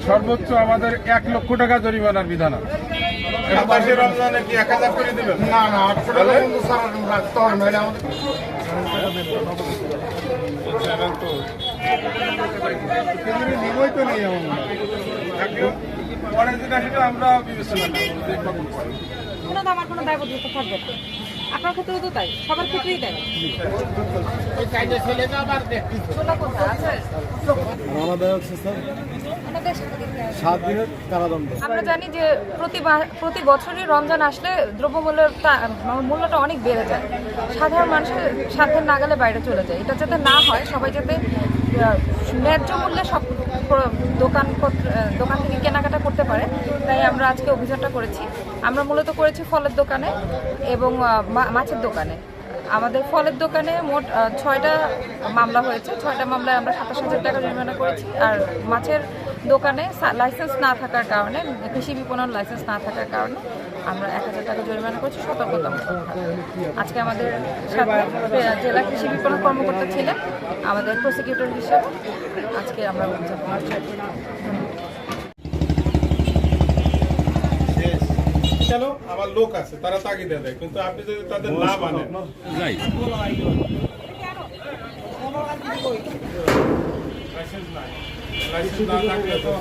সর্বোচ্চ আমাদের 1 লক্ষ টাকা জরিমানার বিধান আছে। পাশে রমজানে কি 1000 করে দিবেন? না না, 800 টাকা কিন্তু স্যার রাখতে হবে, নাহলে আমাদের নিবই তো নেই আমার। পরে যেটা সেটা আমরা বিবেচনা করব। আমার কোনো দায়বদ্ধতা থাকবে না। আপনার ক্ষেত্রেও তো তাই, সবার ক্ষেত্রেই তাই। আমরা জানি যে প্রতি বছরই রমজান আসলে দ্রব্যমূল্যের মূল্যটা অনেক বেড়ে যায়, সাধারণ মানুষের সাধ্যের নাগালে বাইরে চলে যায়। এটা যাতে না হয়, সবাই যাতে ন্যায্য মূল্যে সব দোকান থেকে কেনাকাটা করতে পারে, তাই আমরা আজকে অভিযানটা করেছি। আমরা মূলত করেছি ফলের দোকানে এবং মাছের দোকানে। আমাদের ফলের দোকানে মোট 6টা মামলা হয়েছে। 6টা মামলায় আমরা 27,000 টাকা জরিমানা করেছি। আর মাছের দোকানে লাইসেন্স না থাকার কারণে, কৃষি বিপণন লাইসেন্স না থাকার কারণে আমরা 1,000 টাকা জরিমানা করছি সতর্কতামূলক। আজকে আমাদের সাথে জেলা কৃষি বিপণন কর্মকর্তা ছিলেন আমাদের প্রসিকিউটর হিসেবে। আজকে আমরা অভিযান করছি। কেন আমার লোক আছে, তারা তাগিদে দেয়, কিন্তু আপনি যদি তাদের না মানেন, লাইসেন্স না থাকলে তো